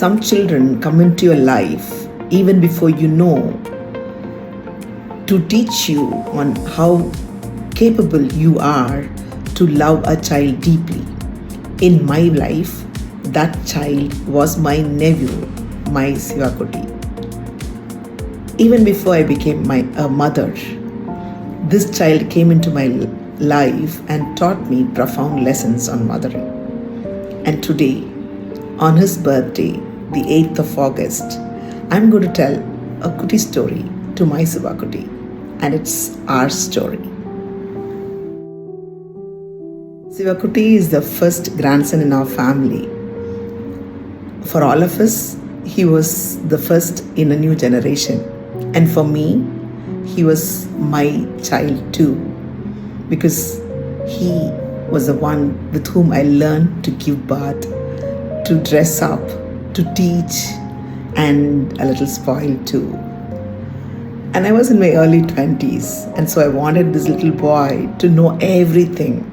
Some children come into your life even before you know, to teach you on how capable you are to love a child deeply. In my life, that child was my nephew, my Siva. Even before I became a mother, this child came into my life and taught me profound lessons on mothering. And today, on his birthday, the 8th of August, I'm going to tell a Kuti story to my Siva Kuti, and it's our story. Siva Kuti is the first grandson in our family. For all of us, he was the first in a new generation. And for me, he was my child too, because he was the one with whom I learned to give birth, to dress up, to teach, and a little spoiled too. And I was in my early 20s, and so I wanted this little boy to know everything.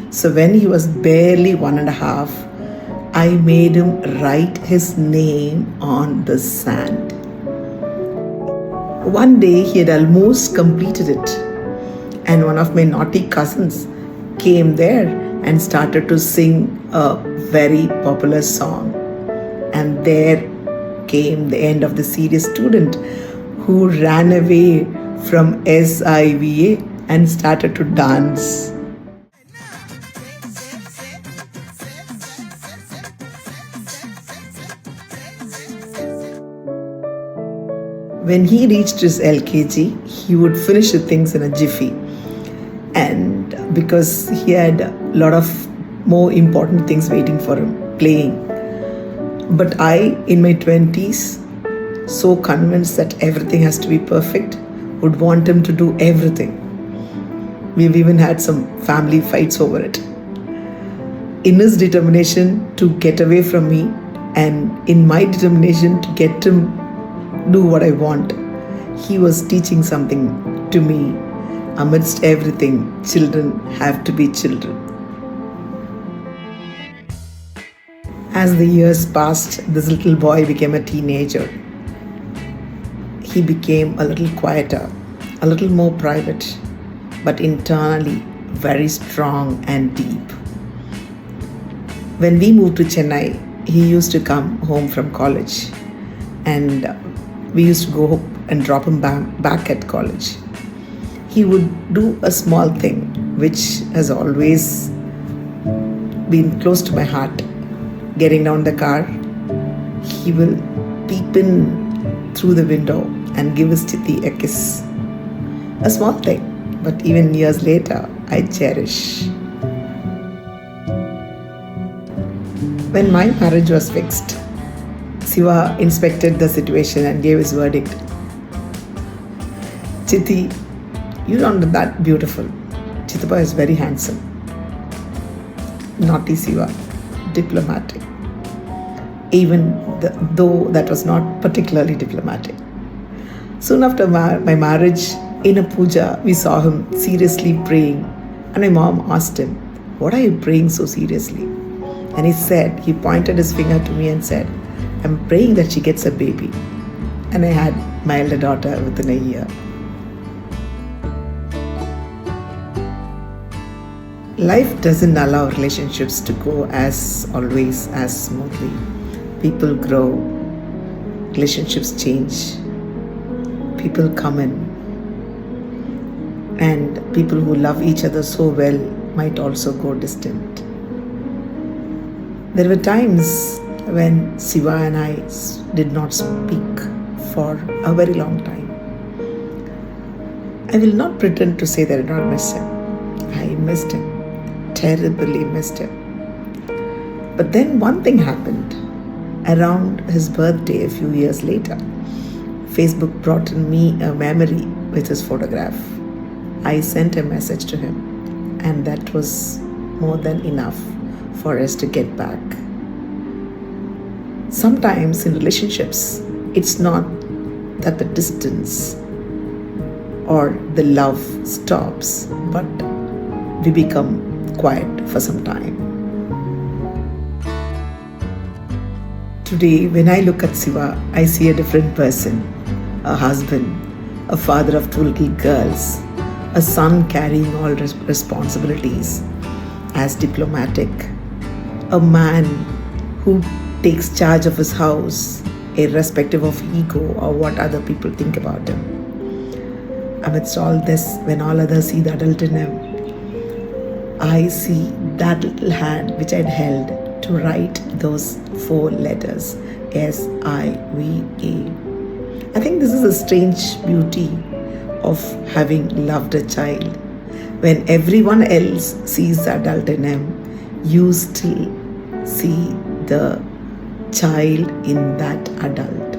So when he was barely 1.5, I made him write his name on the sand. One day he had almost completed it, and one of my naughty cousins came there and started to sing a very popular song. And there came the end of the serious student who ran away from SIVA and started to dance. When he reached his LKG, he would finish the things in a jiffy. And because he had a lot of more important things waiting for him, playing. But I, in my 20s, so convinced that everything has to be perfect, would want him to do everything. We've even had some family fights over it. In his determination to get away from me, and in my determination to get him do what I want, he was teaching something to me. Amidst everything, children have to be children. As the years passed, this little boy became a teenager. He became a little quieter, a little more private, but internally very strong and deep. When we moved to Chennai, he used to come home from college, and we used to go and drop him back at college. He would do a small thing which has always been close to my heart. Getting down the car, he will peep in through the window and give his chithi a kiss. A small thing, but even years later, I cherish. When my marriage was fixed, Siva inspected the situation and gave his verdict. Chithi, you're not that beautiful. Chitapa is very handsome. Naughty Siva, diplomatic. Even though that was not particularly diplomatic. Soon after my marriage, in a puja, we saw him seriously praying. And my mom asked him, "What are you praying so seriously?" And he pointed his finger to me and said, "I'm praying that she gets a baby." And I had my elder daughter within a year. Life doesn't allow relationships to go as smoothly. People grow, relationships change, people come in, and people who love each other so well might also go distant. There were times when Siva and I did not speak for a very long time. I will not pretend to say that I did not miss him. I missed him, terribly missed him. But then one thing happened. Around his birthday a few years later, Facebook brought me a memory with his photograph. I sent a message to him, and that was more than enough for us to get back. Sometimes in relationships, it's not that the distance or the love stops, but we become quiet for some time. Today, when I look at Siva, I see a different person, a husband, a father of two little girls, a son carrying all responsibilities, as diplomatic, a man who takes charge of his house, irrespective of ego or what other people think about him. Amidst all this, when all others see the adult in him, I see that little hand which I'd held to write those 4 letters, SIVA. I think this is a strange beauty of having loved a child. When everyone else sees the adult in him, you still see the child in that adult.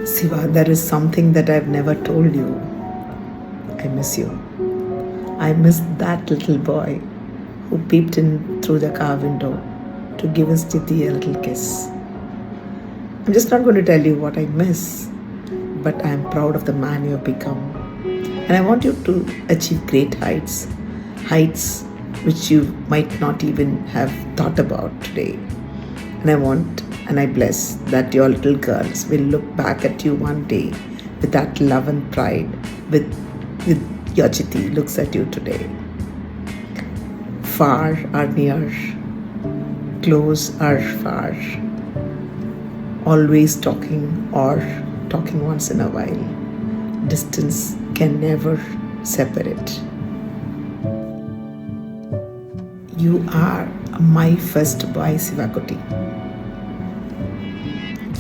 Siva, there is something that I've never told you. I miss you. I miss that little boy who peeped in through the car window to give his Chiti a little kiss. I'm just not going to tell you what I miss, but I am proud of the man you have become. And I want you to achieve great heights, heights which you might not even have thought about today. And I bless that your little girls will look back at you one day with that love and pride with your Chiti looks at you today. Far or near, close or far, always talking or talking once in a while. Distance can never separate. You are my first boy, Sivakuti.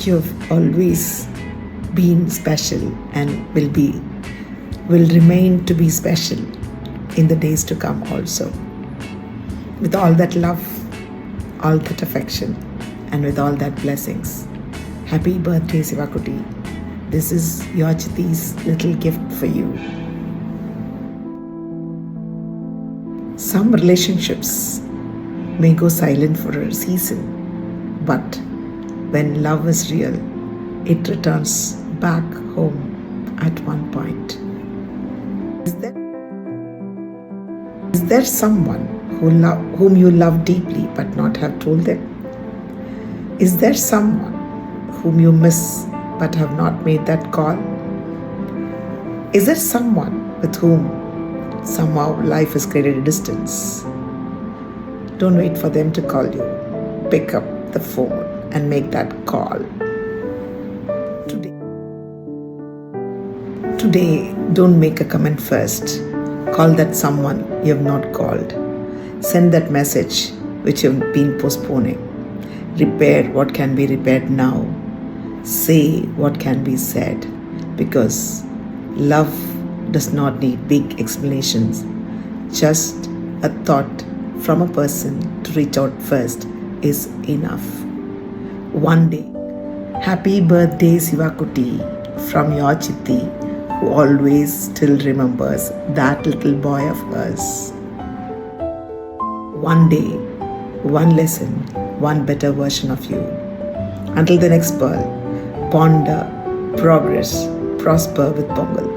You've always been special and will remain to be special in the days to come also. With all that love, all that affection, and with all that blessings. Happy birthday, Sivakuti. This is your Chiti's little gift for you. Some relationships may go silent for a season, but when love is real, it returns back home at one point. Is there someone whom you love deeply but not have told them? Is there someone whom you miss but have not made that call? Is there someone with whom somehow life has created a distance? Don't wait for them to call you. Pick up the phone and make that call. Today, don't make a comment first. Call that someone you have not called. Send that message which you have been postponing. Repair what can be repaired now. Say what can be said. Because love does not need big explanations. Just a thought from a person to reach out first is enough. One day, happy birthday Sivakuti from your Chiti, who always still remembers that little boy of hers. One day, one lesson, one better version of you. Until the next pearl, ponder, progress, prosper with Pongal.